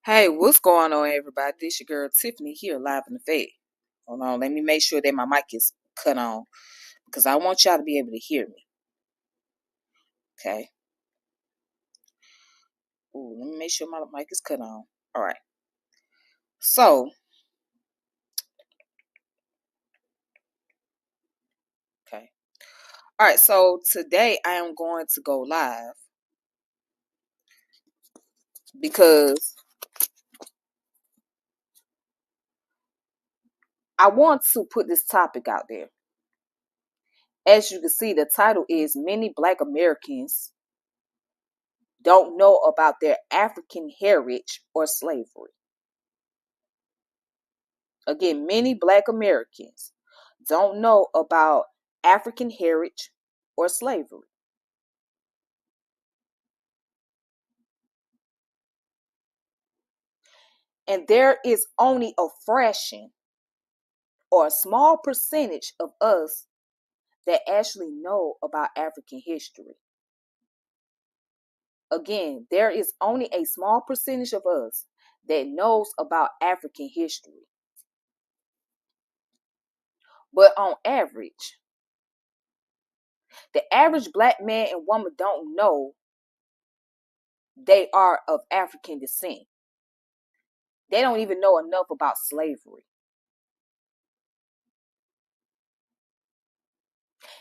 Hey, what's going on, everybody? This your girl Tiffany here, live in the Fed. Hold on, let me make sure that my mic is cut on because I want y'all to be able to hear me. Okay. Ooh, let me make sure my mic is cut on. All right. So, okay. All right. So today I am going to go live because I want to put this topic out there. As you can see, the title is Many Black Americans Don't Know About Their African Heritage or Slavery. Again, many Black Americans don't know about African heritage or slavery. And there is only a fraction or a small percentage of us that actually know about African history. Again, there is only a small percentage of us that knows about African history. But on average, the average Black man and woman don't know they are of African descent. They don't even know enough about slavery.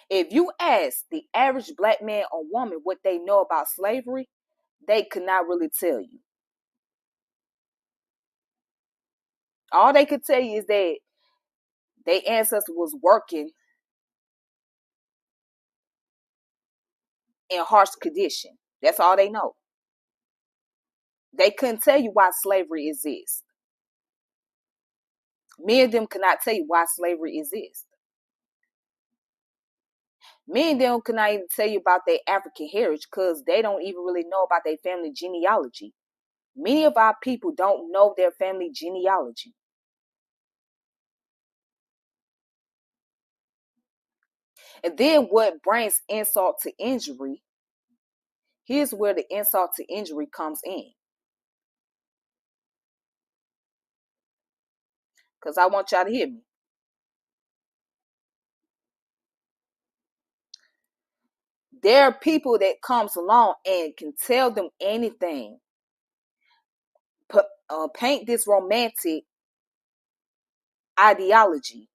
If you ask the average Black man or woman what they know about slavery, they could not really tell you. All they could tell you is that their ancestor was working in harsh condition. That's all they know. They couldn't tell you why slavery exists. Many of them could not tell you why slavery exists. Many of them could not even tell you about their African heritage because they don't even really know about their family genealogy. Many of our people don't know their family genealogy. And then what brings insult to injury, here's where the insult to injury comes in. Because I want y'all to hear me. There are people that comes along and can tell them anything. Paint this romantic ideology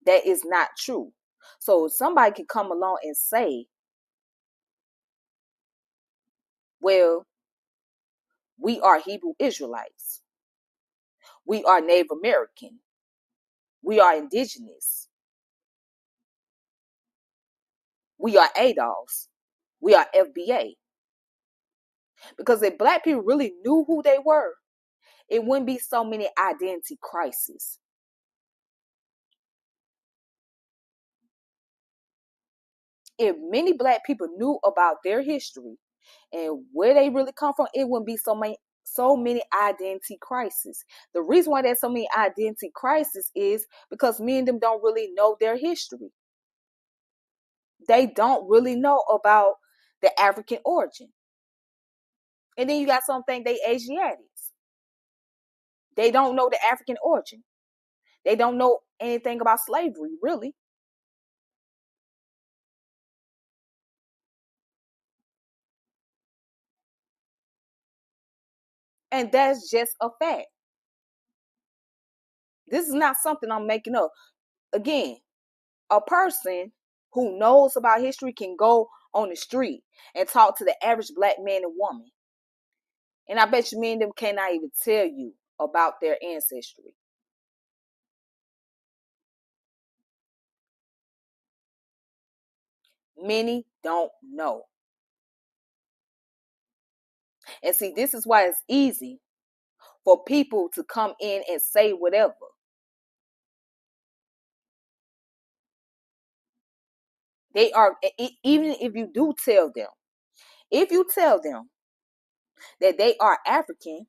that is not true. So somebody can come along and say, well, we are Hebrew Israelites. We are Native American. We are indigenous. We are ADOS. We are FBA. Because if Black people really knew who they were, it wouldn't be so many identity crises. If many Black people knew about their history and where they really come from, it wouldn't be so many identity crises. The reason why there's so many identity crises is because many of them don't really know their history. They don't really know about the African origin. And then you got some think they Asiatics. They don't know the African origin. They don't know anything about slavery, really. And that's just a fact. This is not something I'm making up. Again, a person who knows about history can go on the street and talk to the average Black man and woman. And I bet you many of them cannot even tell you about their ancestry. Many don't know. And see, this is why it's easy for people to come in and say whatever. They are, even if you do tell them, if you tell them that they are African,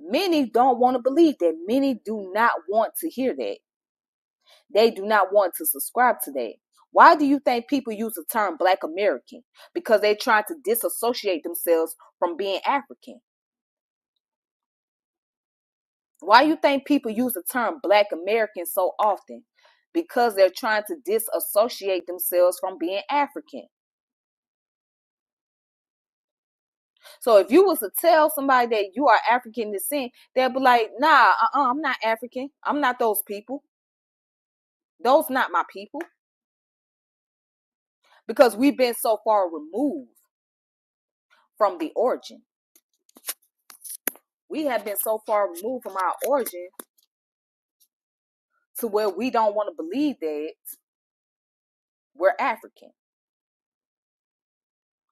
many don't want to believe that. Many do not want to hear that. They do not want to subscribe to that. Why do you think people use the term Black American? Because they're trying to disassociate themselves from being African. Why do you think people use the term Black American so often? Because they're trying to disassociate themselves from being African. So if you was to tell somebody that you are African descent, they'll be like, nah, I'm not African. I'm not those people. Those not my people. Because we've been so far removed from the origin. We have been so far removed from our origin to where we don't want to believe that we're African.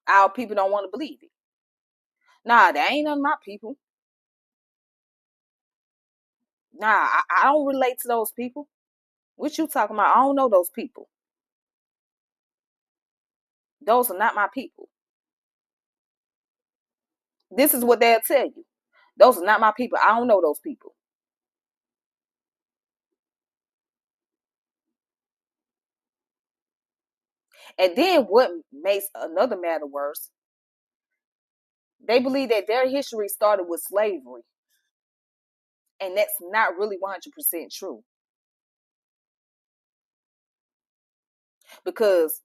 Our people don't want to believe it. Nah, that ain't none of my people. Nah, I don't relate to those people. What you talking about? I don't know those people. Those are not my people. This is what they'll tell you. Those are not my people. I don't know those people. And then what makes another matter worse, they believe that their history started with slavery. And that's not really 100% true. Because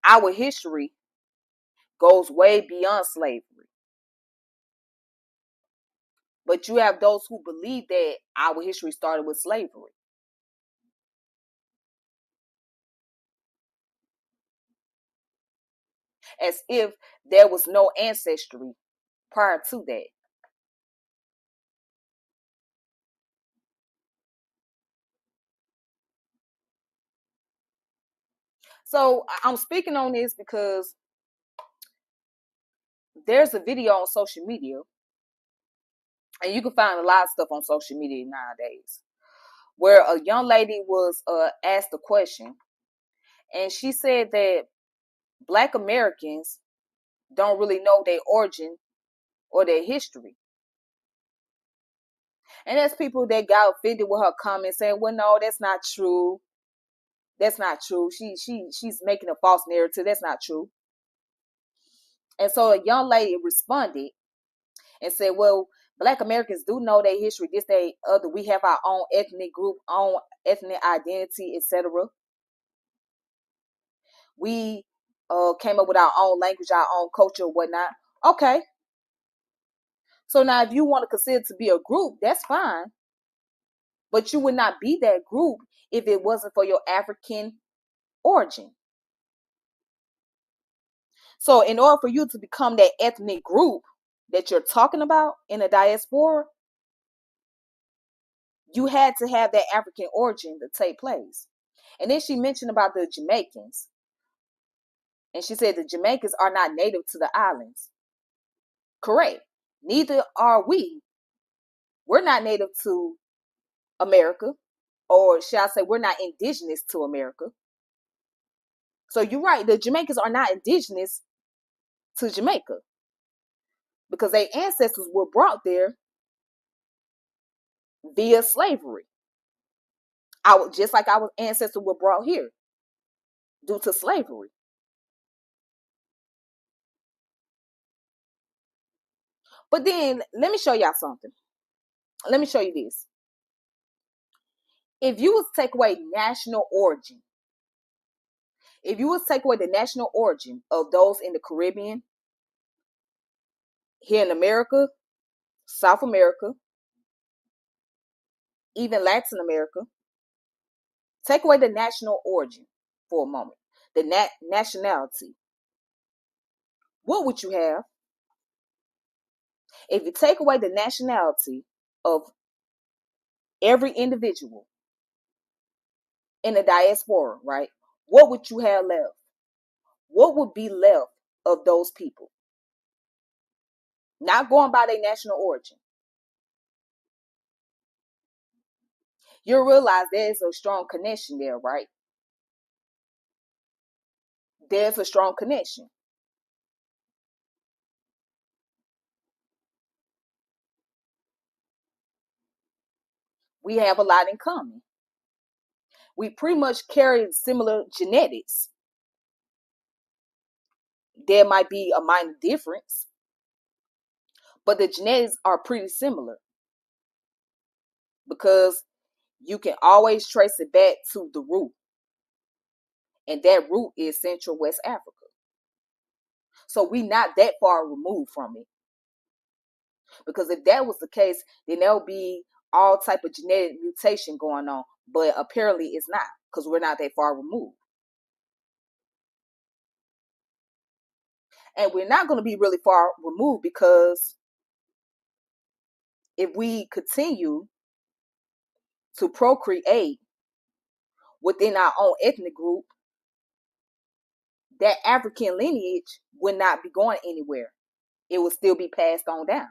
our history goes way beyond slavery. But you have those who believe that our history started with slavery. As if there was no ancestry prior to that. So I'm speaking on this because there's a video on social media, and you can find a lot of stuff on social media nowadays, where a young lady was asked a question, and she said that Black Americans don't really know their origin or their history. And there's people that got offended with her comment saying, well, no, that's not true. That's not true. She's making a false narrative. That's not true. And so a young lady responded and said, well, Black Americans do know their history, this, they, other. We have our own ethnic group, own ethnic identity, etc. We came up with our own language, our own culture, whatnot. Okay. So now if you want to consider to be a group, that's fine. But you would not be that group if it wasn't for your African origin. So in order for you to become that ethnic group that you're talking about in the diaspora, you had to have that African origin to take place. And then she mentioned about the Jamaicans. And she said the Jamaicans are not native to the islands. Correct. Neither are we. We're not native to America. Or shall I say, we're not indigenous to America. So you're right. The Jamaicans are not indigenous to Jamaica. Because their ancestors were brought there via slavery. Just like our ancestors were brought here due to slavery. But then let me show y'all something. Let me show you this. If you was to take away national origin, if you was to take away the national origin of those in the Caribbean, here in America, South America, even Latin America, take away the national origin for a moment, the nationality. What would you have? If you take away the nationality of every individual in the diaspora, right? What would you have left? What would be left of those people? Not going by their national origin. You'll realize there's a strong connection there, right? There's a strong connection. We have a lot in common. We pretty much carry similar genetics. There might be a minor difference, but the genetics are pretty similar because you can always trace it back to the root. And that root is Central West Africa. So we not that far removed from it. Because if that was the case, then there'll be all type of genetic mutation going on. But apparently it's not, because we're not that far removed. And we're not going to be really far removed because if we continue to procreate within our own ethnic group, that African lineage would not be going anywhere. It will still be passed on down.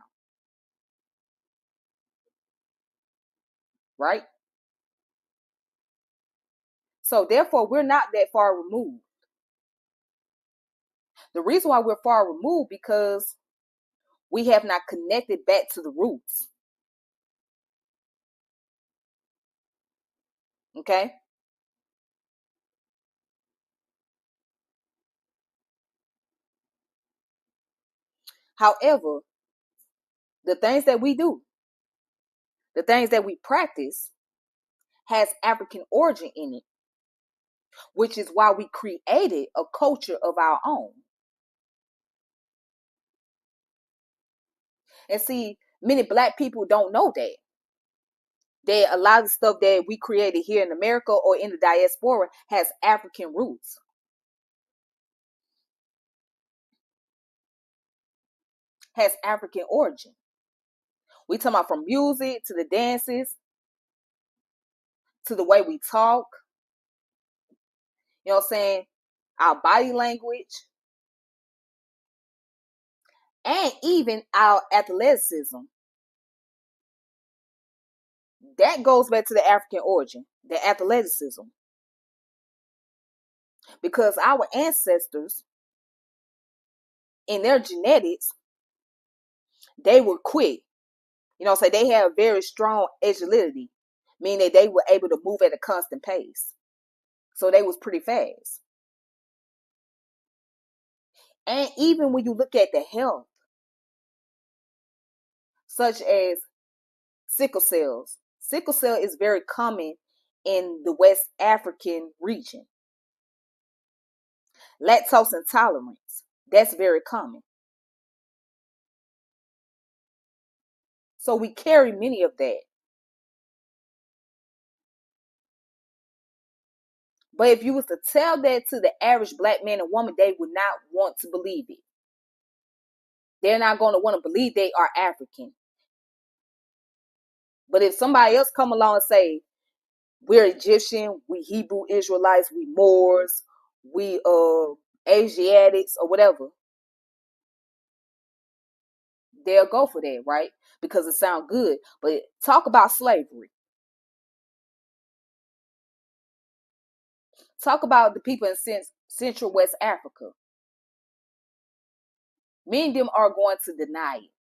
Right? So therefore, we're not that far removed. The reason why we're far removed because we have not connected back to the roots. Okay? However, the things that we do, the things that we practice, has African origin in it, which is why we created a culture of our own. And see, many Black people don't know that. That a lot of stuff that we created here in America or in the diaspora has African roots. Has African origin. We talking about from music to the dances to the way we talk. You know what I'm saying? Our body language. And even our athleticism. That goes back to the African origin, the athleticism. Because our ancestors, in their genetics, they were quick. You know, so they have very strong agility, meaning that they were able to move at a constant pace. So they was pretty fast. And even when you look at the health, such as sickle cells, sickle cell is very common in the West African region. Lactose intolerance, that's very common. So we carry many of that. But if you was to tell that to the average Black man and woman, they would not want to believe it. They're not going to want to believe they are African. But if somebody else come along and say, we're Egyptian, we Hebrew Israelites, we Moors, we Asiatics or whatever, they'll go for that, right? Because it sounds good. But talk about slavery. Talk about the people in Central West Africa. Many of them are going to deny it.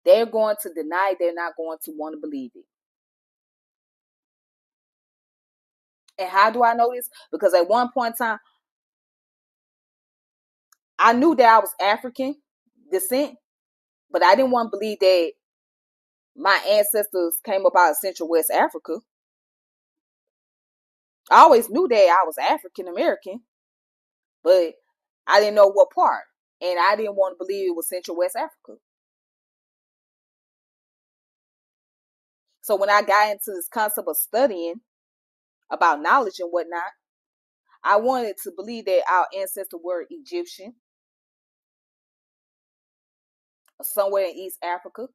They're going to deny it. They're not going to want to believe it. And how do I know this? Because at one point in time, I knew that I was African descent, but I didn't want to believe that my ancestors came up out of Central West Africa. I always knew that I was African American, but I didn't know what part. And I didn't want to believe it was Central West Africa. So when I got into this concept of studying about knowledge and whatnot, I wanted to believe that our ancestors were Egyptian, or somewhere in East Africa.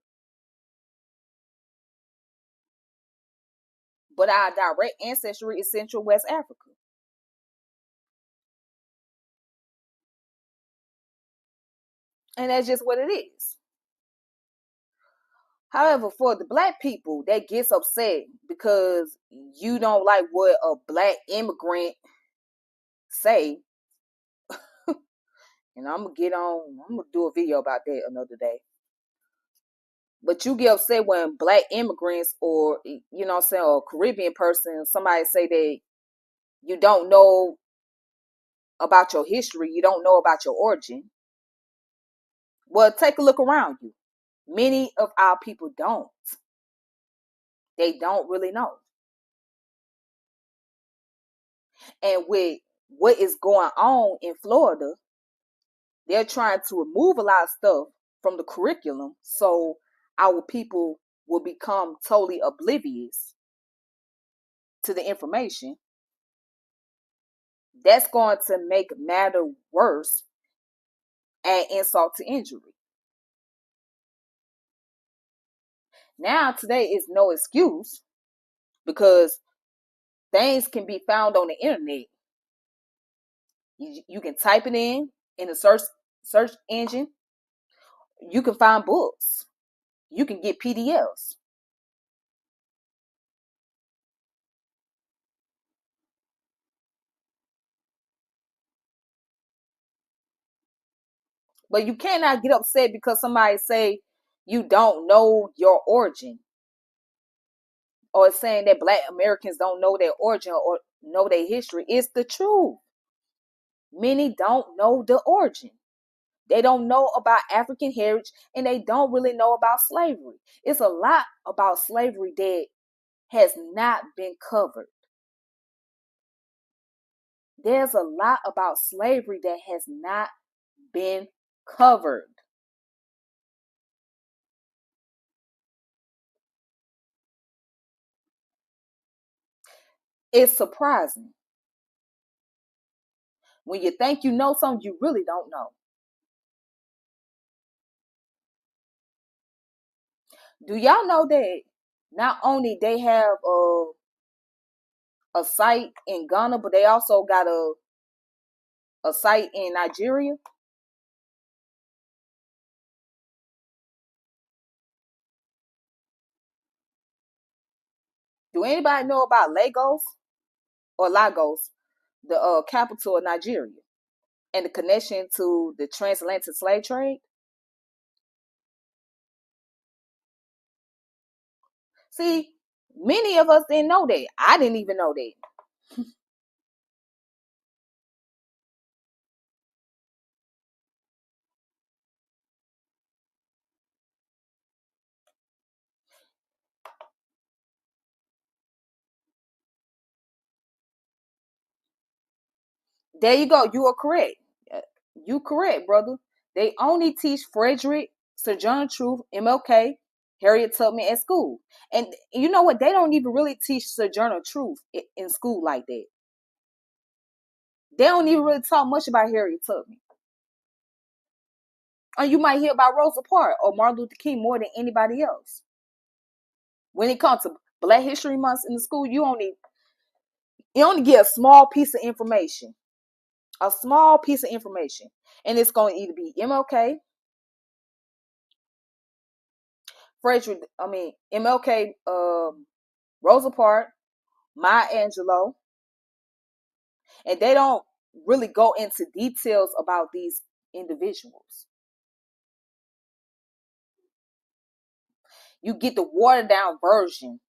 But our direct ancestry is Central West Africa. And that's just what it is. However, for the Black people that gets upset because you don't like what a Black immigrant say, and I'm gonna do a video about that another day. But you get upset when Black immigrants or, you know what I'm saying, or Caribbean person, somebody say You don't know about your history. You don't know about your origin. Well, take a look around you. Many of our people don't. They don't really know. And with what is going on in Florida, they're trying to remove a lot of stuff from the curriculum so our people will become totally oblivious to the information. That's going to make matter worse, and insult to injury. Now, today is no excuse because things can be found on the internet. You can type it in the search engine. You can find books. You can get PDFs. But you cannot get upset because somebody say you don't know your origin, or saying that Black Americans don't know their origin or know their history. It's the truth. Many don't know the origin. They don't know about African heritage, and they don't really know about slavery. It's a lot about slavery that has not been covered. There's a lot about slavery that has not been covered. It's surprising. When you think you know something, you really don't know. Do y'all know that not only they have a site in Ghana, but they also got a site in Nigeria? Do anybody know about Lagos, the capital of Nigeria, and the connection to the transatlantic slave trade? See, many of us didn't know that. I didn't even know that. There you go. You are correct. Uh, You correct, brother. They only teach Frederick, Sojourner Truth, MLK, Harriet Tubman at school. And you know what? They don't even really teach Sojourner Truth in school like that. They don't even really talk much about Harriet Tubman. And you might hear about Rosa Parks or Martin Luther King more than anybody else. When it comes to Black History Month in the school, you only get a small piece of information. A small piece of information. And it's going to either be MLK, MLK, Rosa Parks, Maya Angelou, and they don't really go into details about these individuals. You get the watered down version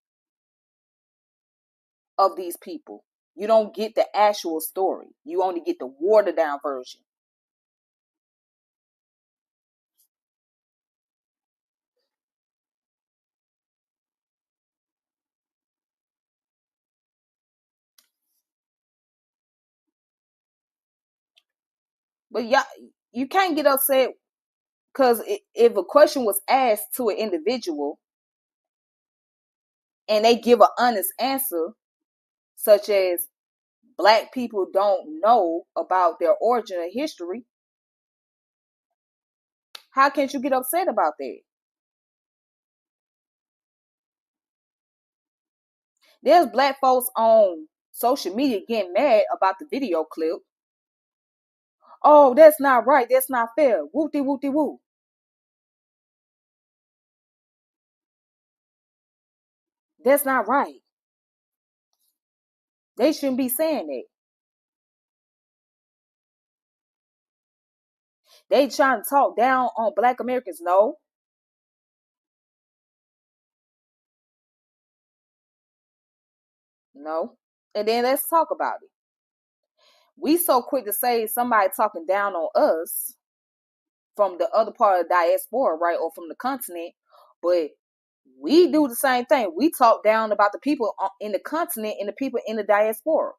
of these people. You don't get the actual story. You only get the watered down version. But yeah, you can't get upset because if a question was asked to an individual and they give an honest answer, such as Black people don't know about their origin or history, how can't you get upset about that? There's Black folks on social media getting mad about the video clip. Oh, that's not right. That's not fair. Whoopty whoopty woo. That's not right. They shouldn't be saying that. They trying to talk down on Black Americans. No, no. And then let's talk about it. We so quick to say somebody talking down on us from the other part of the diaspora, right, or from the continent, but we do the same thing. We talk down about the people in the continent and the people in the diaspora.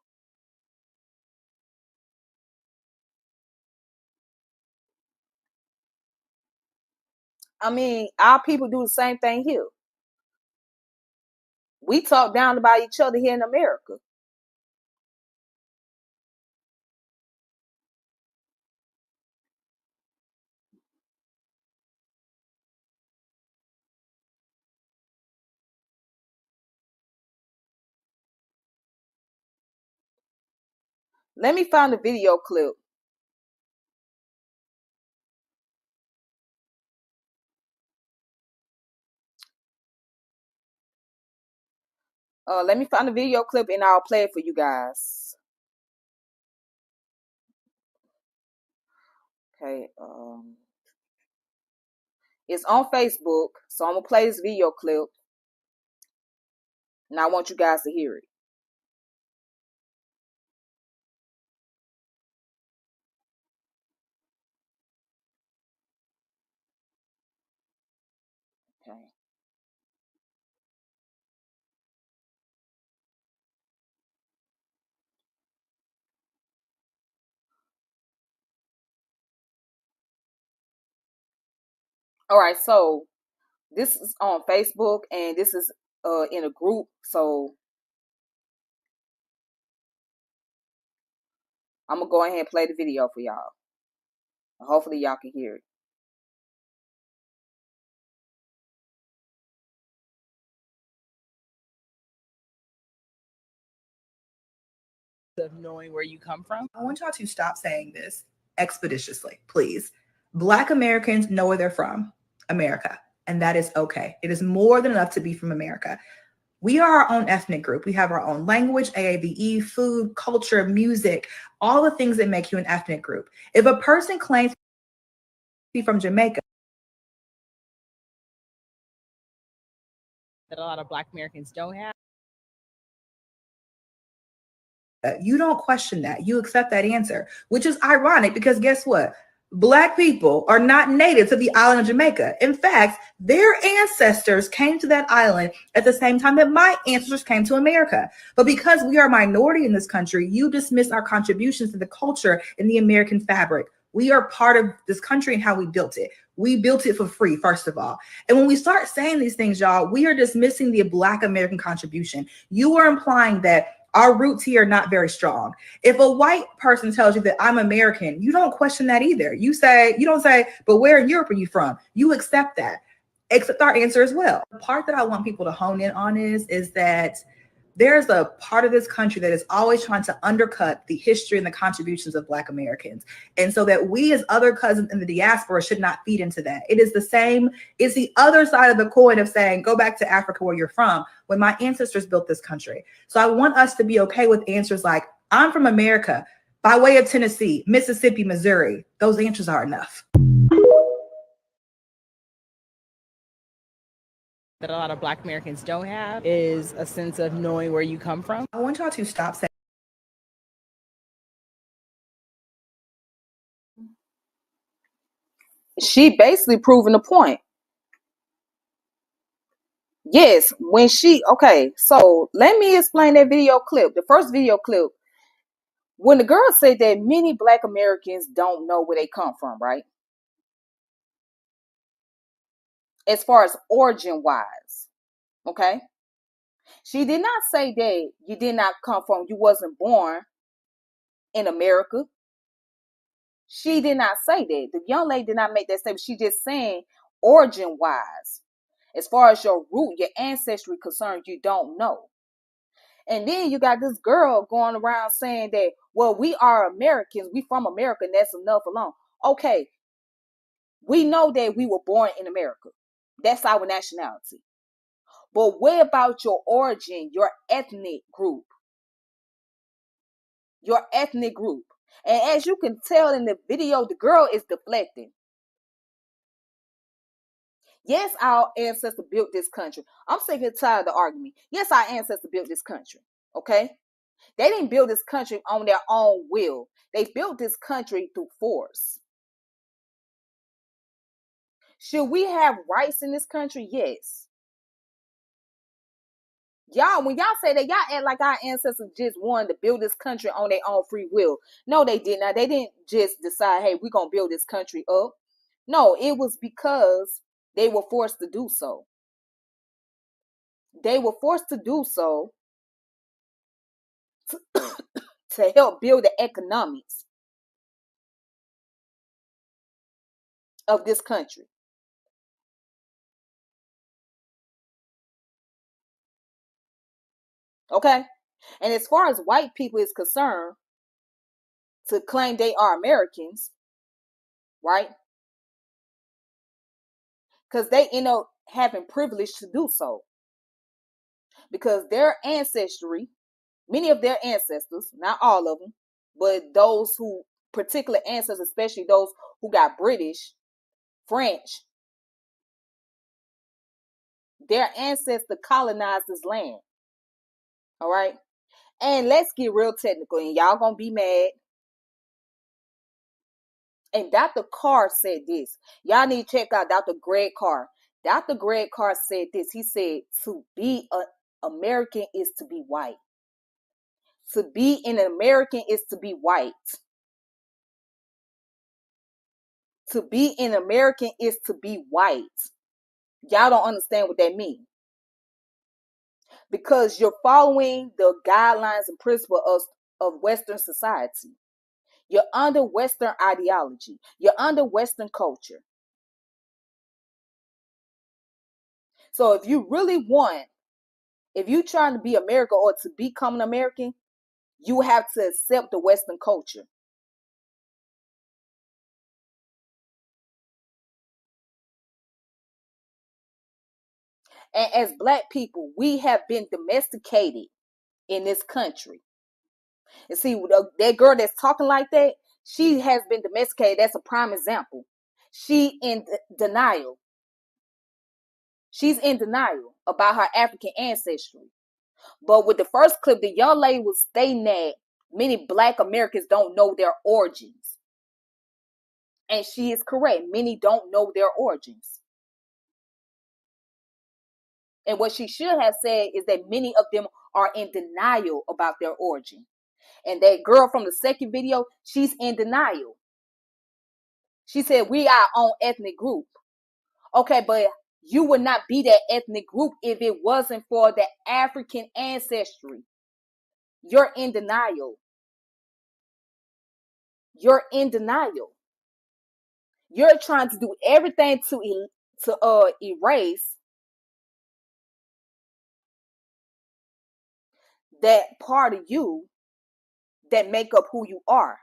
I mean, our people do the same thing here. We talk down about each other here in America. Let me find a video clip. Let me find a video clip and I'll play it for you guys. Okay. It's on Facebook, so I'm gonna play this video clip, and I want you guys to hear it. Okay. All right. So this is on Facebook, and this is in a group. So I'm gonna go ahead and play the video for y'all. Hopefully, y'all can hear it. Of knowing where you come from. I want y'all to stop saying this expeditiously, please. Black Americans know where they're from, America, and that is okay. It is more than enough to be from America. We are our own ethnic group. We have our own language, AAVE, food, culture, music, all the things that make you an ethnic group. If a person claims to be from Jamaica, That a lot of Black Americans don't have. you don't question that. You accept that answer, which is ironic because guess what? Black people are not native to the island of Jamaica. In fact, their ancestors came to that island at the same time that my ancestors came to America. But because we are a minority in this country, you dismiss our contributions to the culture and the American fabric. We are part of this country and how we built it. We built it for free, first of all. And when we start saying these things, y'all, we are dismissing the Black American contribution. You are implying that our roots here are not very strong. If a white person tells you that I'm American, you don't question that either. You don't say, but where in Europe are you from? You accept that. Accept our answer as well. The part that I want people to hone in on is that there's a part of this country that is always trying to undercut the history and the contributions of Black Americans. And so that we as other cousins in the diaspora should not feed into that. It is the same, it's the other side of the coin of saying, go back to Africa where you're from, when my ancestors built this country. So I want us to be okay with answers like, I'm from America by way of Tennessee, Mississippi, Missouri. Those answers are enough. That a lot of Black Americans don't have is a sense of knowing where you come from. I want y'all to stop saying. She basically proving the point. Yes, okay, so let me explain that video clip. The first video clip, when the girl said that many Black Americans don't know where they come from, right? As far as origin wise, okay? She did not say that you did not come from, you wasn't born in America. She did not say that. The young lady did not make that statement. She just saying origin wise, as far as your root, your ancestry concerned, you don't know. And then you got this girl going around saying that, well, we are Americans, we from America, and that's enough alone. Okay, we know that we were born in America. That's our nationality. But what about your origin, your ethnic group? Your ethnic group. And as you can tell in the video, the girl is deflecting. Yes, our ancestors built this country. I'm sick and tired of the argument. Yes, our ancestors built this country. Okay? They didn't build this country on their own will. They built this country through force. Should we have rights in this country? Yes. Y'all, when y'all say that, y'all act like our ancestors just wanted to build this country on their own free will. No, they did not. They didn't just decide, hey, we're going to build this country up. No, it was because they were forced to do so. They were forced to do so to help build the economics of this country. Okay? And as far as white people is concerned, to claim they are Americans, right? Because they end up having privilege to do so. Because their ancestry, many of their ancestors, not all of them, but those who, particular ancestors, especially those who got British, French, their ancestors colonized this land. All right? And let's get real technical, and y'all gonna be mad. And Dr. Carr said this. Y'all need to check out Dr. Greg Carr. Dr. Greg Carr said this. He said, to be an American is to be white. To be an American is to be white. To be an American is to be white. Y'all don't understand what that means. Because you're following the guidelines and principles of Western society. You're under Western ideology. You're under Western culture. So if you really want, if you're trying to be America or to become an American, you have to accept the Western culture. And as Black people, we have been domesticated in this country. And see, that girl that's talking like that, she has been domesticated. That's a prime example. She in denial. She's in denial about her African ancestry. But with the first clip, the young lady was stating that many Black Americans don't know their origins. And she is correct. Many don't know their origins. And what she should have said is that many of them are in denial about their origin. And that girl from the second video, she's in denial. She said, we are our own ethnic group. Okay, but you would not be that ethnic group if it wasn't for the African ancestry. You're in denial. You're in denial. You're trying to do everything to erase that part of you that make up who you are.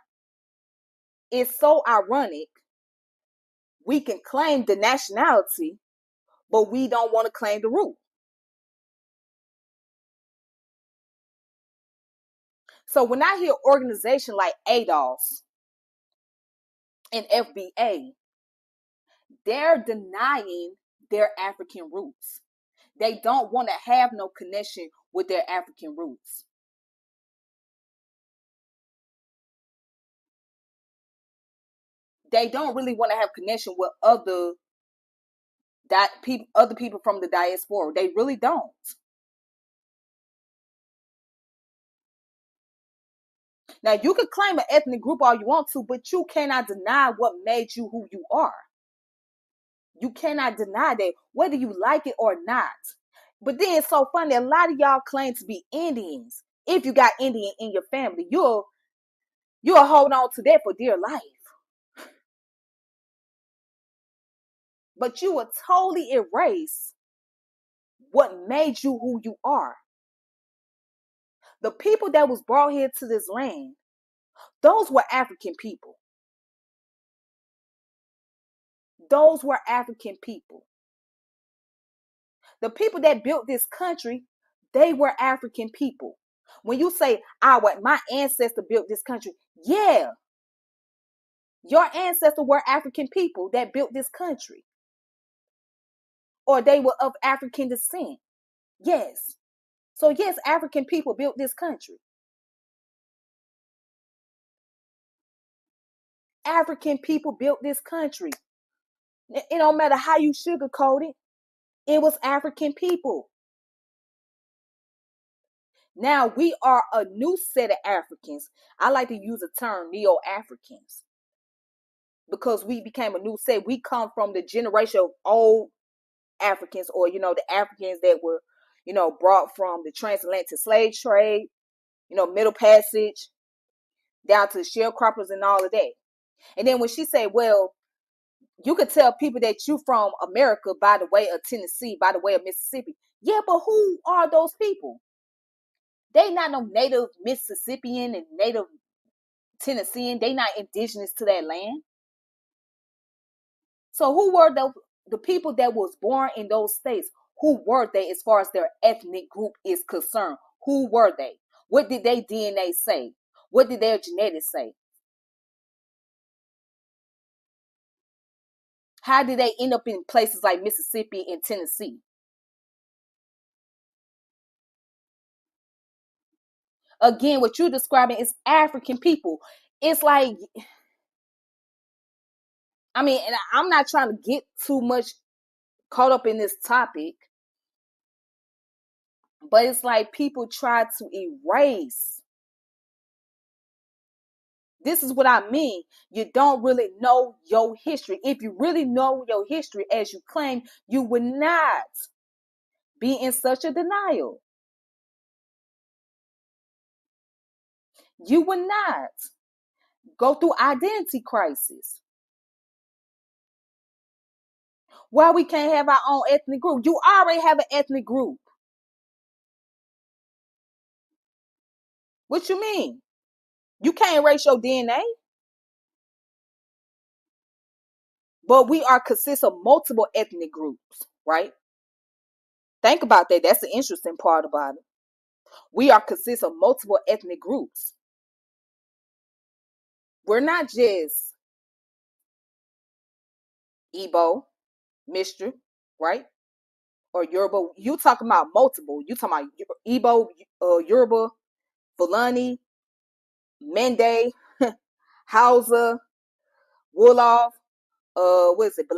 It's so ironic. We can claim the nationality, but we don't want to claim the root. So when I hear organizations like ADOS and FBA, they're denying their African roots. They don't want to have no connection with their African roots. They don't really want to have connection with other people from the diaspora. They really don't. Now you can claim an ethnic group all you want to, but you cannot deny what made you who you are. You cannot deny that, whether you like it or not. But then it's so funny, a lot of y'all claim to be Indians. If you got Indian in your family, you'll hold on to that for dear life. But you will totally erase what made you who you are. The people that was brought here to this land, those were African people. Those were African people. The people that built this country, they were African people. When you say, my ancestor built this country, yeah, your ancestors were African people that built this country. Or they were of African descent. Yes. So yes, African people built this country. African people built this country. It don't matter how you sugarcoat it. It was African people. Now we are a new set of Africans. I like to use the term neo-Africans because we became a new set. We come from the generation of old Africans, or the Africans that were, brought from the transatlantic slave trade, Middle Passage, down to sharecroppers and all of that. And then when she said, well, you could tell people that you from America by the way of Tennessee, by the way of Mississippi. Yeah, but who are those people? They not no native Mississippian and native Tennessean. They not indigenous to that land. So who were the people that was born in those states? Who were they as far as their ethnic group is concerned? Who were they? What did their DNA say? What did their genetics say? How did they end up in places like Mississippi and Tennessee? Again, what you're describing is African people. It's like, I mean, and I'm not trying to get too much caught up in this topic, but it's like people try to erase. This is what I mean. You don't really know your history. If you really know your history as you claim, you would not be in such a denial. You would not go through identity crisis. Why we can't have our own ethnic group? You already have an ethnic group. What you mean? You can't erase your DNA. But we are consist of multiple ethnic groups, right? Think about that. That's the interesting part about it. We are consist of multiple ethnic groups. We're not just Igbo, Mixture, right? Or Yoruba. You talking about multiple. You talking about Igbo, Yoruba, Fulani, Mende, Hausa, Wolof, what is it?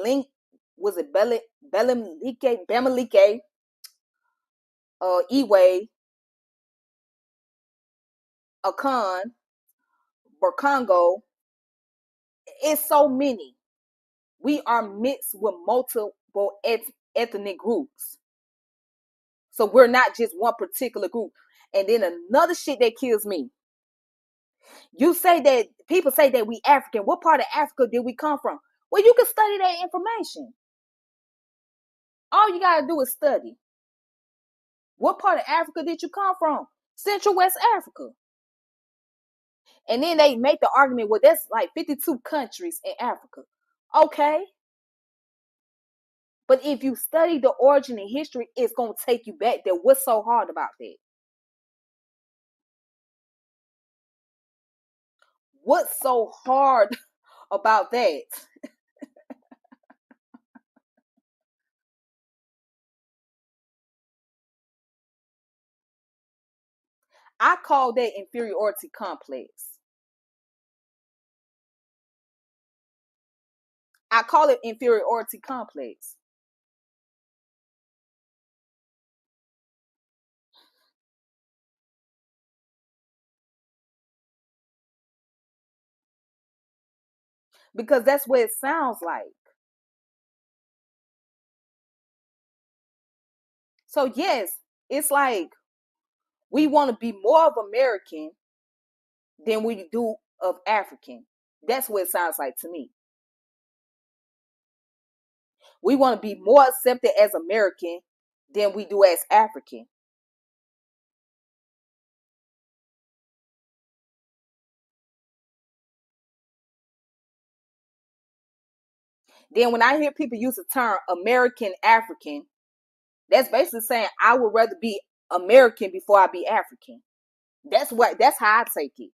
Bemalike, Iwe, Akan, Burkongo. It's so many. We are mixed with multiple ethnic groups. So we're not just one particular group. And then another shit that kills me. You say that people say that we African. What part of Africa did we come from? Well, you can study that information. All you gotta do is study. What part of Africa did you come from? Central West Africa. And then they make the argument, well, that's like 52 countries in Africa. Okay. But if you study the origin and history, it's going to take you back there. What's so hard about that? What's so hard about that? I call that inferiority complex. I call it inferiority complex. Because that's what it sounds like. So yes, it's like we want to be more of American than we do of African. That's what it sounds like to me. We want to be more accepted as American than we do as African. Then when I hear people use the term American African, that's basically saying I would rather be American before I be African. That's how I take it.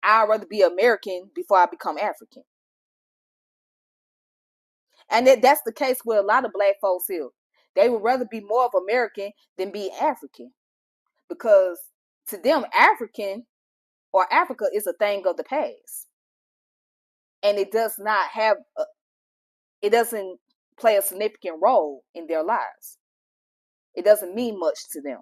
I'd rather be American before I become African. And that's the case with a lot of black folks here. They would rather be more of American than be African. Because to them, African or Africa is a thing of the past. And it does not have, it doesn't play a significant role in their lives. It doesn't mean much to them.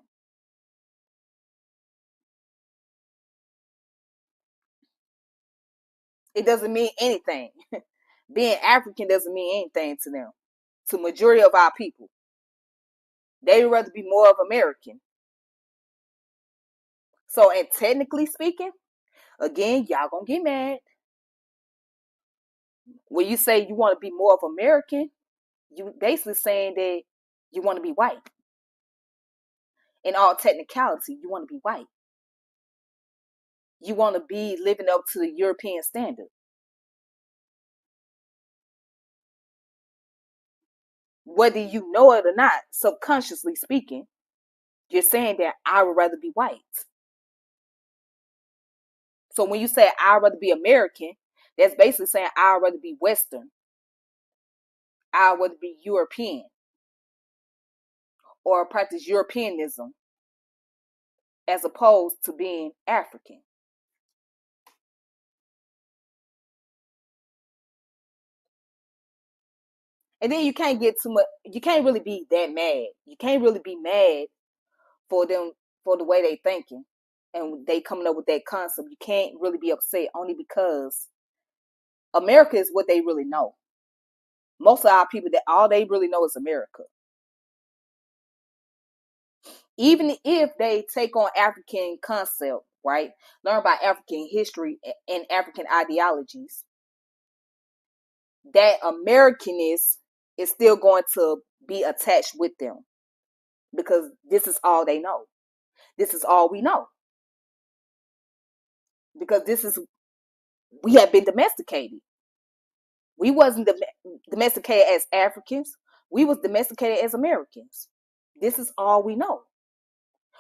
It doesn't mean anything. Being African doesn't mean anything to them. To majority of our people, they would rather be more of American. So, and technically speaking, again, y'all gonna get mad. When you say you want to be more of American, you basically saying that you want to be white. In all technicality, you want to be white. You want to be living up to the European standard. Whether you know it or not, subconsciously speaking, you're saying that I would rather be white. So when you say I'd rather be American, that's basically saying I'd rather be Western. I'd rather be European or practice Europeanism as opposed to being African. And then you can't get too much, you can't really be that mad. You can't really be mad for them, for the way they thinking and they coming up with that concept. You can't really be upset only because America is what they really know. Most of our people, that all they really know is America. Even if they take on African concept, right? Learn about African history and African ideologies, that Americanness is still going to be attached with them because this is all they know. This is all we know. Because this is, we have been domesticated. We wasn't domesticated as Africans. We was domesticated as Americans. This is all we know.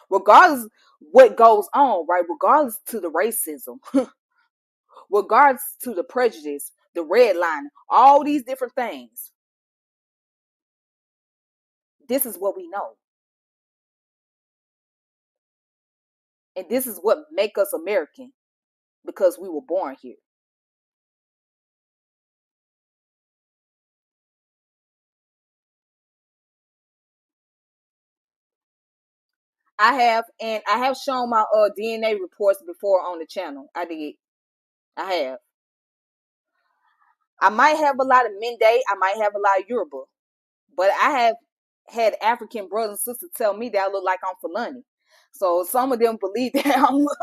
Regardless what goes on, right? Regardless to the racism, regardless to the prejudice, the redlining, all these different things. This is what we know. And this is what make us American because we were born here. And I have shown my DNA reports before on the channel. I did. I have. I might have a lot of Mende, I might have a lot of Yoruba, but I have had African brothers and sisters tell me that I look like I'm Fulani. So some of them believe that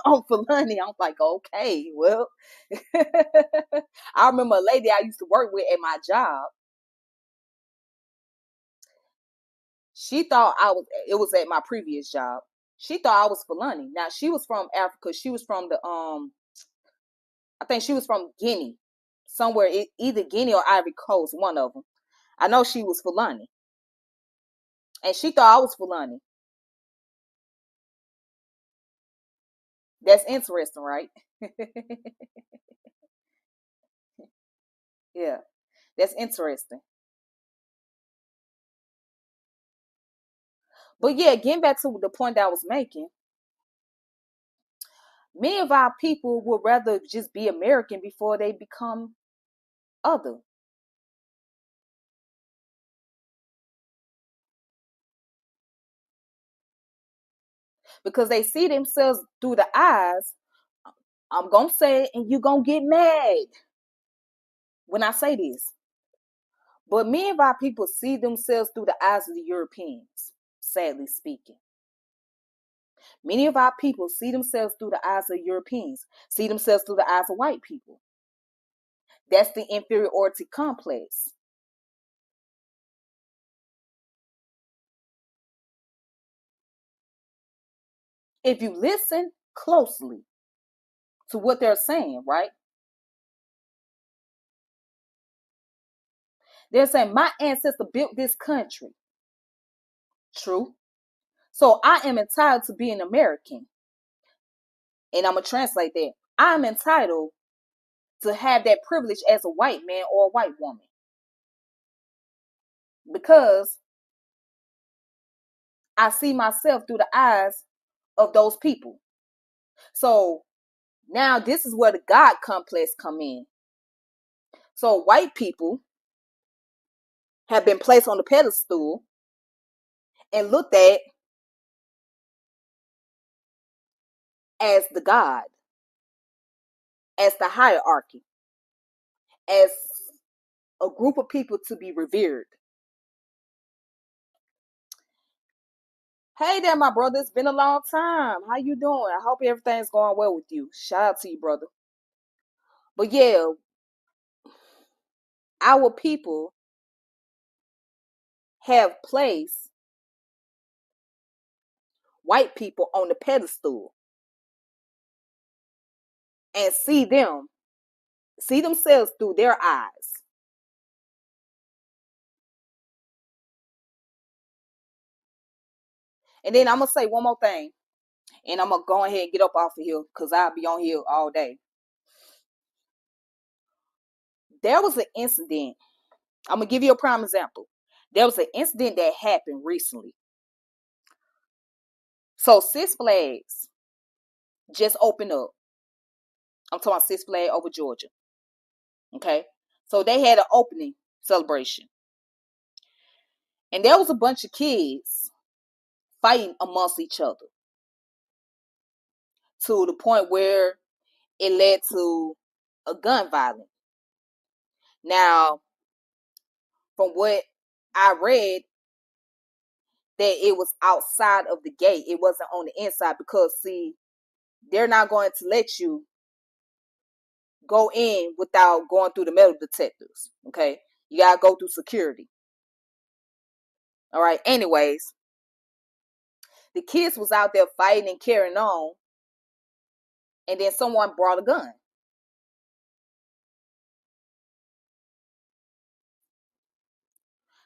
I'm Fulani. I'm like, okay, well. I remember a lady I used to work with at my job. She thought it was at my previous job. She thought I was Fulani. Now she was from Africa. She was from the I think she was from Guinea, somewhere either Guinea or Ivory Coast, one of them. I know she was Fulani, and she thought I was Fulani. That's interesting, right? Yeah, that's interesting. But yeah, getting back to the point that I was making, many of our people would rather just be American before they become other. Because they see themselves through the eyes. I'm going to say it and you're going to get mad when I say this. But many of our people see themselves through the eyes of the Europeans, sadly speaking. Many of our people see themselves through the eyes of Europeans, see themselves through the eyes of white people. That's the inferiority complex. If you listen closely to what they're saying, right? They're saying, my ancestor built this country. True. So I am entitled to be an American. And I'm going to translate that. I'm entitled to have that privilege as a white man or a white woman. Because I see myself through the eyes of those people. So Now, this is where the God complex come in. So white people have been placed on the pedestal and looked at as the God, as the hierarchy, as a group of people to be revered. Hey there, my brother. It's been a long time. How you doing? I hope everything's going well with you. Shout out to you, brother. But yeah, our people have placed white people on the pedestal and see themselves through their eyes. And then I'm going to say one more thing. And I'm going to go ahead and get up off of here because I'll be on here all day. There was an incident. I'm going to give you a prime example. There was an incident that happened recently. So Six Flags just opened up. I'm talking about Six Flags over Georgia. Okay. So they had an opening celebration. And there was a bunch of kids fighting amongst each other to the point where it led to a gun violence. Now, from what I read, that it was outside of the gate. It wasn't on the inside because, see, they're not going to let you go in without going through the metal detectors. Okay. You got to go through security. All right. Anyways, the kids was out there fighting and carrying on. And then someone brought a gun.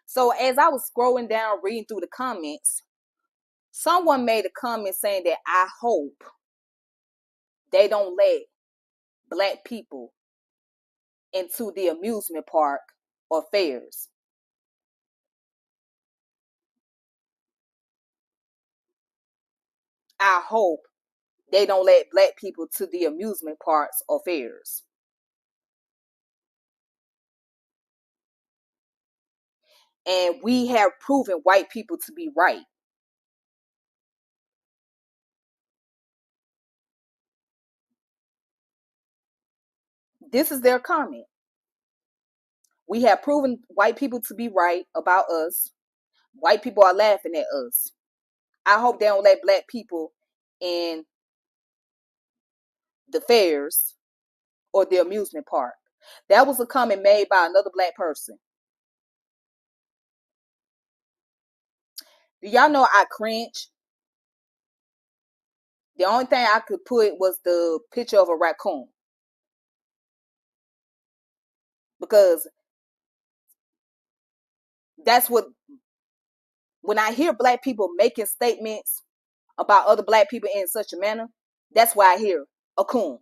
So as I was scrolling down, reading through the comments, someone made a comment saying that I hope they don't let black people into the amusement park or fairs. I hope they don't let black people to the amusement parks or fairs. And we have proven white people to be right. This is their comment. We have proven white people to be right about us. White people are laughing at us. I hope they don't let black people in the fairs or the amusement park. That was a comment made by another black person. Do y'all know I cringe? The only thing I could put was the picture of a raccoon. Because that's what, when I hear black people making statements about other black people in such a manner, that's why I hear a coon.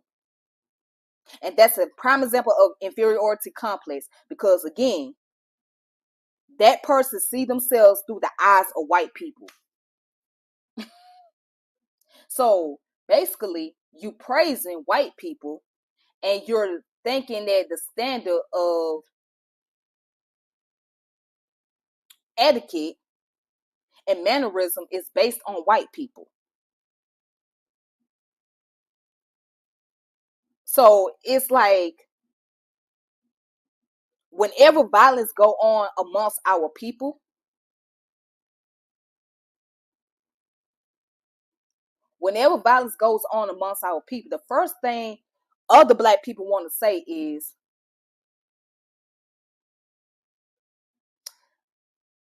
And that's a prime example of inferiority complex. Because again, that person see themselves through the eyes of white people. So basically, you praising white people and you're thinking that the standard of etiquette and mannerism is based on white people. So it's like whenever violence go on amongst our people, whenever violence goes on amongst our people, the first thing other black people want to say is,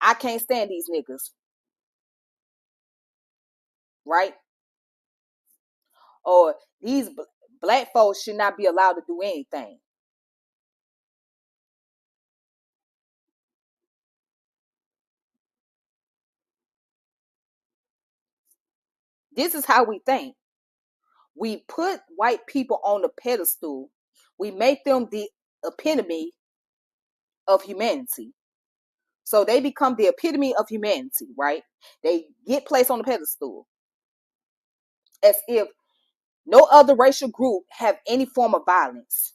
I can't stand these niggas. Right? Or these black folks should not be allowed to do anything. This is how we think. We put white people on the pedestal. We make them the epitome of humanity. So they become the epitome of humanity, right? They get placed on the pedestal as if No other racial group have any form of violence.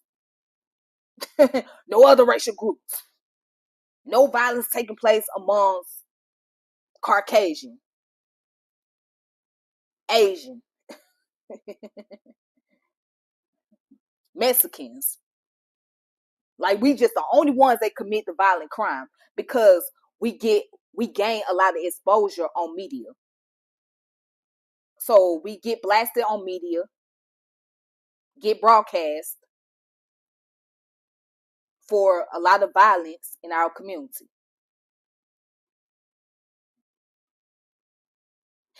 No other racial groups. No violence taking place amongst Caucasian, Asian, Mexicans. Like we just the only ones that commit the violent crime because we gain a lot of exposure on media. So we get blasted on media, get broadcast for a lot of violence in our community.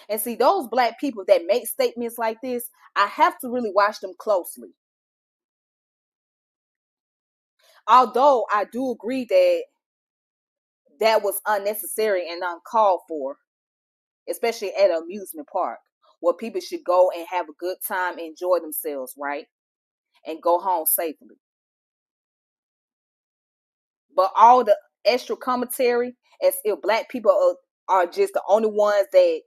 And see, those black people that make statements like this, I have to really watch them closely. Although I do agree that that was unnecessary and uncalled for, especially at an amusement park where people should go and have a good time, enjoy themselves, right? And go home safely. But all the extra commentary as if black people are just the only ones that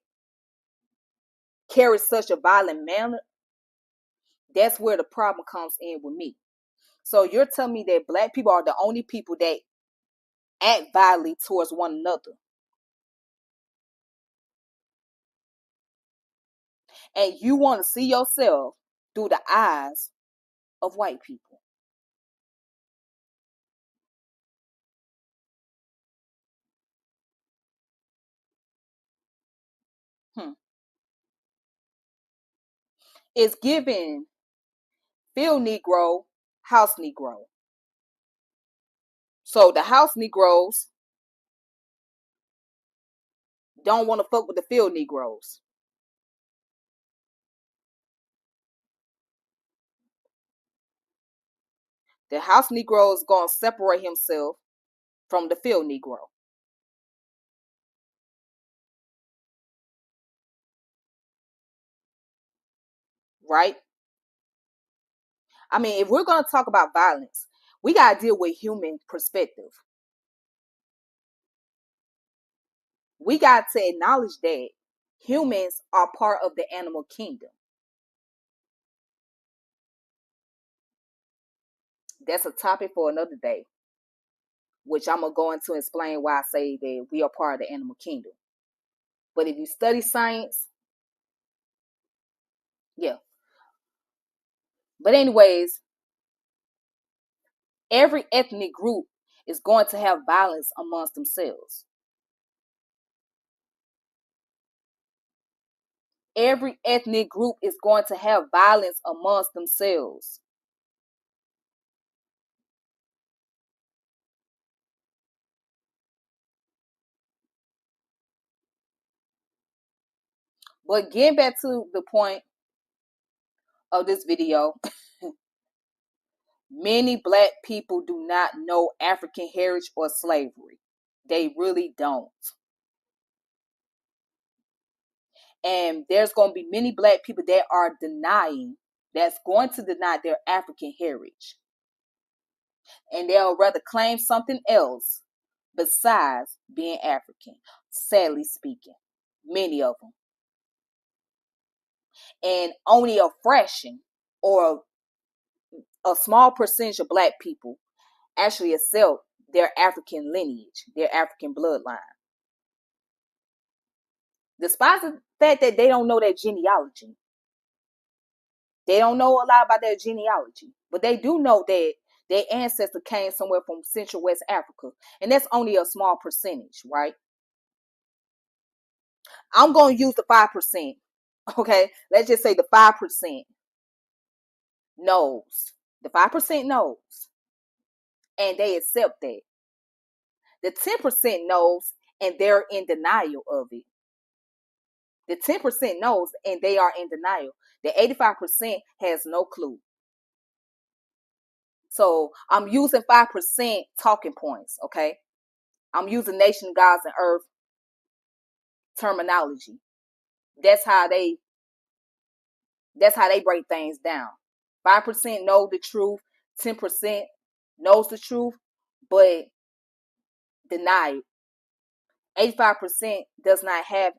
carry such a violent manner, that's where the problem comes in with me. So you're telling me that black people are the only people that act violently towards one another. And you want to see yourself through the eyes of white people. Hmm. It's given field Negro, house Negro. So the house Negroes don't want to fuck with the field Negroes. The house Negro is going to separate himself from the field Negro. Right? I mean, if we're going to talk about violence, we got to deal with human perspective. We got to acknowledge that humans are part of the animal kingdom. That's a topic for another day, which I'm going to go into and explain why I say that we are part of the animal kingdom. But if you study science, yeah. But anyways, every ethnic group is going to have violence amongst themselves. Every ethnic group is going to have violence amongst themselves. But getting back to the point of this video, many black people do not know African heritage or slavery. They really don't. And there's going to be many black people that are that's going to deny their African heritage. And they'll rather claim something else besides being African, sadly speaking. Many of them. And only a fraction or a small percentage of black people actually accept their African lineage, their African bloodline. Despite the fact that they don't know their genealogy. They don't know a lot about their genealogy. But they do know that their ancestor came somewhere from Central West Africa. And that's only a small percentage, right? I'm going to use the 5%. Okay? Let's just say the 5% knows. The 5% knows. And they accept that. The 10% knows and they're in denial of it. The 10% knows and they are in denial. The 85% has no clue. So I'm using 5% talking points, okay? I'm using nation, gods, and earth terminology. That's how they break things down. 5% know the truth, 10% knows the truth, but deny it. 85% does not have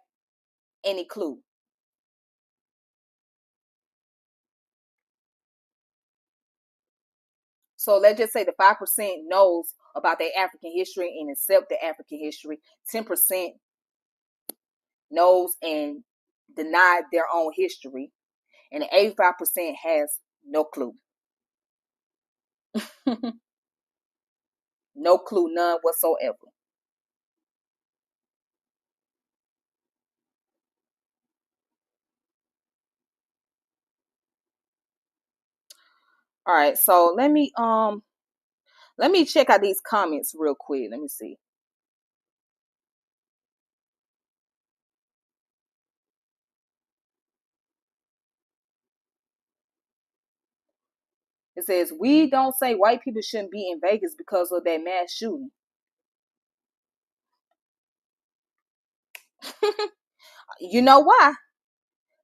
any clue. So let's just say the 5% knows about their African history and accept the African history. 10% knows and denied their own history. And the 85% has no clue. No clue, none whatsoever. All right, so let me check out these comments real quick. Let me see. It says, we don't say white people shouldn't be in Vegas because of that mass shooting. You know why?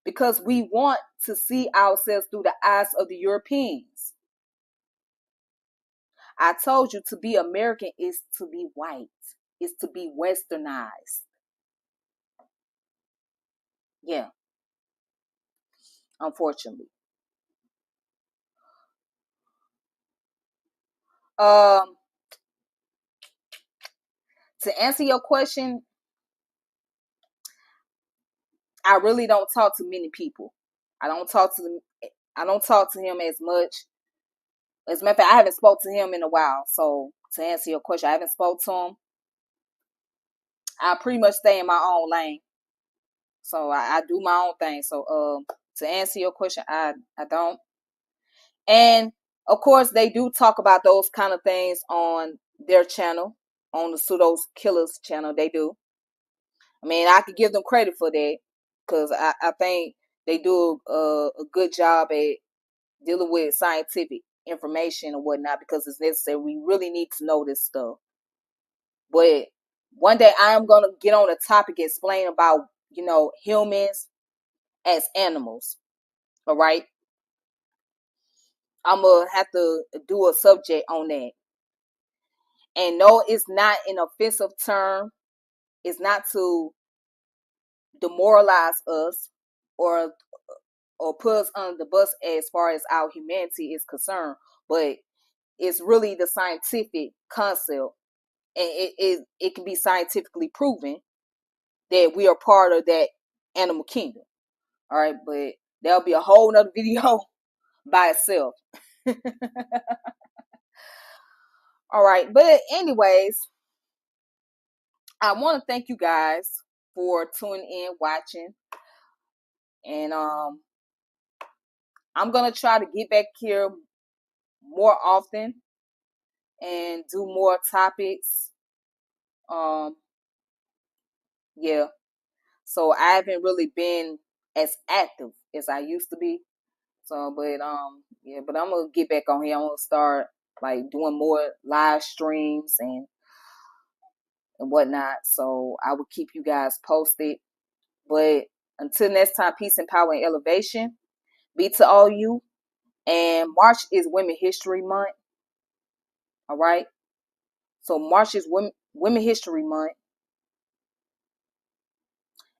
Because we want to see ourselves through the eyes of the Europeans. I told you, to be American is to be white, is to be westernized. Yeah, unfortunately. Um, to answer your question, I really don't talk to many people. I don't talk to him as much. As a matter of fact, I haven't spoke to him in a while. So to answer your question, I haven't spoke to him. I pretty much stay in my own lane. So I do my own thing. So to answer your question, I don't. And of course, they do talk about those kind of things on their channel, on the Pseudo Killers channel. They do. I mean, I could give them credit for that because I think they do a good job at dealing with scientific information and whatnot because it's necessary. We really need to know this stuff. But one day I am going to get on a topic and explain about, humans as animals. All right. I'm going to have to do a subject on that. And no, it's not an offensive term. It's not to demoralize us or put us under the bus as far as our humanity is concerned. But it's really the scientific concept. And it can be scientifically proven that we are part of that animal kingdom. All right, but there'll be a whole nother video by itself. All right, but anyways, I want to thank you guys for tuning in, watching, and I'm gonna try to get back here more often and do more topics. Yeah. So I haven't really been as active as I used to be. So, but yeah, but I'm gonna get back on here. I'm gonna start like doing more live streams and whatnot. So I will keep you guys posted. But until next time, peace and power and elevation be to all you. And March is Women History Month. All right. So March is Women History Month.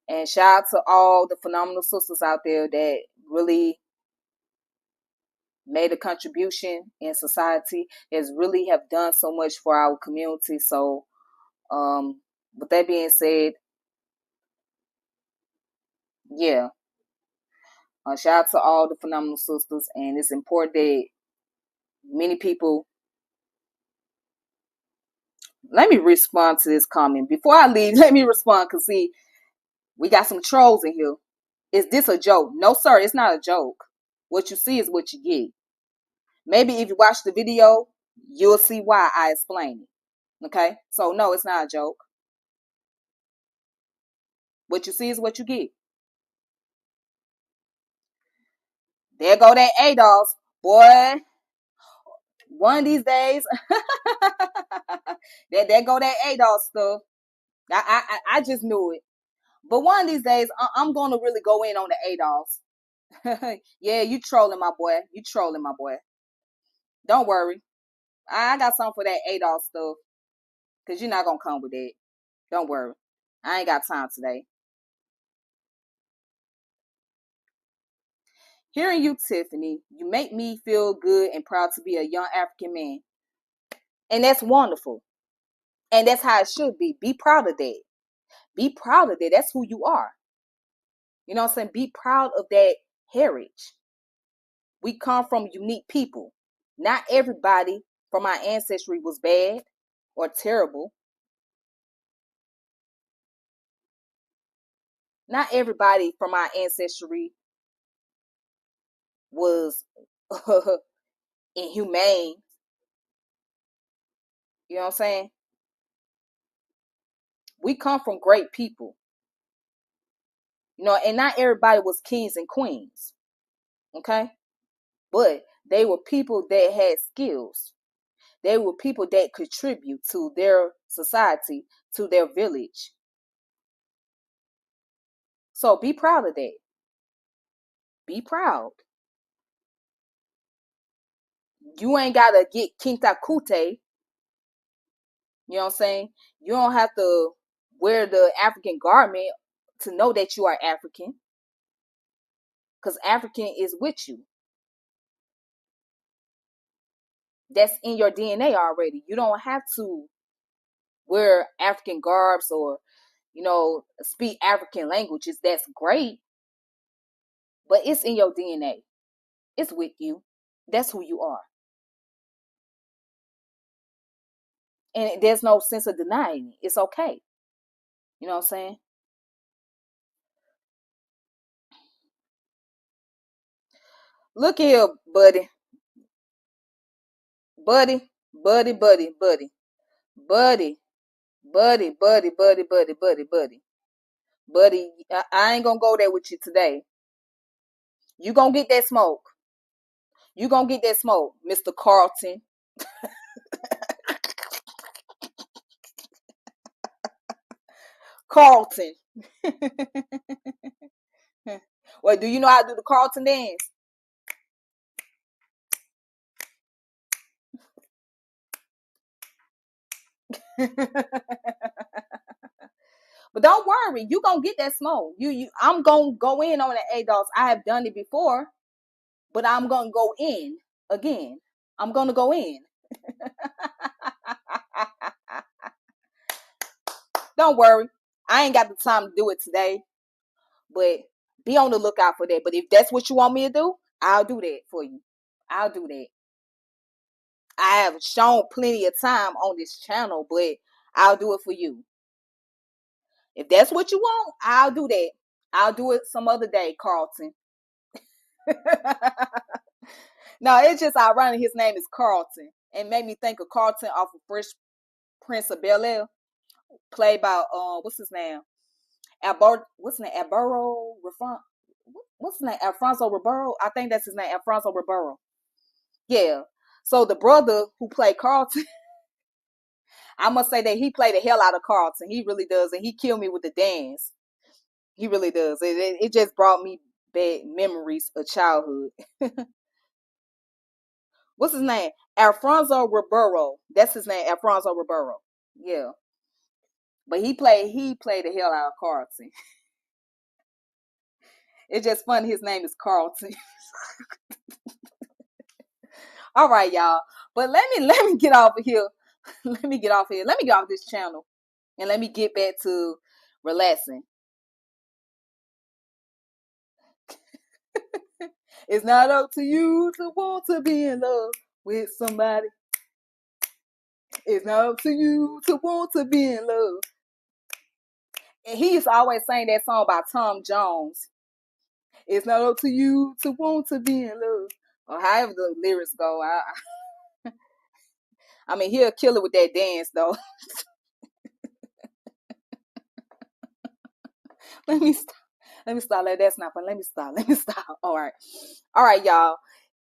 And shout out to all the phenomenal sisters out there that really made a contribution in society, has really have done so much for our community. So with that being said, yeah, shout out to all the phenomenal sisters. And it's important that many people, let me respond to this comment before I leave. Let me respond, because see, we got some trolls in here. Is this a joke? No, sir, it's not a joke. What you see is what you get. Maybe if you watch the video, you'll see why I explain it. Okay? So no, it's not a joke. What you see is what you get. There go that ADOS. Boy, one of these days, there go that ADOS stuff. I just knew it. But one of these days, I'm going to really go in on the ADOS. Yeah, you trolling my boy. You trolling my boy. Don't worry. I got something for that ADOS stuff. Because you're not going to come with it. Don't worry. I ain't got time today. Hearing you, Tiffany, you make me feel good and proud to be a young African man. And that's wonderful. And that's how it should be. Be proud of that. Be proud of that. That's who you are. You know what I'm saying? Be proud of that heritage. We come from unique people. Not everybody from our ancestry was bad or terrible. Not everybody from our ancestry was inhumane. You know what I'm saying? We come from great people. You know, and not everybody was kings and queens. Okay? But they were people that had skills. They were people that contribute to their society, to their village. So be proud of that. Be proud. You ain't gotta get kintakute. You know what I'm saying? You don't have to wear the African garment to know that you are African. Because African is with you. That's in your DNA already. You don't have to wear African garbs or, you know, speak African languages. That's great. But it's in your DNA. It's with you. That's who you are. And there's no sense of denying it. It's okay. You know what I'm saying? Look here, buddy. Buddy, buddy, buddy, buddy, buddy, buddy, buddy, buddy, buddy, buddy, buddy. Buddy, I ain't gonna go there with you today. You gonna get that smoke. You gonna get that smoke, Mr. Carlton. Carlton. Well, do you know how to do the Carlton dance? But don't worry, you gonna get that smoke. I'm gonna go in on the ADOS. I have done it before, but I'm gonna go in again. I'm gonna go in. Don't worry, I ain't got the time to do it today, but be on the lookout for that. But if that's what you want me to do, I'll do that for you. I'll do that. I have shown plenty of time on this channel, but I'll do it for you. If that's what you want, I'll do that. I'll do it some other day, Carlton. No, it's just ironic. His name is Carlton, and made me think of Carlton off of Fresh Prince of Bel-Air, played by what's his name? What's his name? Albero what's his name? Alfonso Ribeiro. I think that's his name, Alfonso Ribeiro. Yeah. So the brother who played Carlton, I must say that he played the hell out of Carlton. He really does, and he killed me with the dance. He really does. It just brought me bad memories of childhood. What's his name? Alfonso Ribeiro. That's his name, Alfonso Ribeiro. Yeah. But he played the hell out of Carlton. It's just funny his name is Carlton. All right, y'all. But let me get off of here. Let me get off here. Let me get off this channel. And let me get back to relaxing. It's not up to you to want to be in love with somebody. It's not up to you to want to be in love. And he used to always sing that song by Tom Jones. It's not up to you to want to be in love. Or however the lyrics go. I mean, he'll kill it with that dance, though. Let me stop. Let me stop. That's not fun. Let me stop. Let me stop. All right. All right, y'all.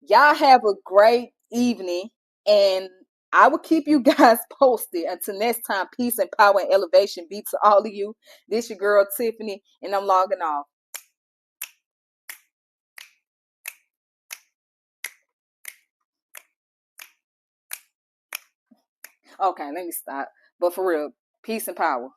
Y'all have a great evening. And I will keep you guys posted. Until next time, peace and power and elevation be to all of you. This your girl, Tiffany, and I'm logging off. Okay, let me stop. But for real, peace and power.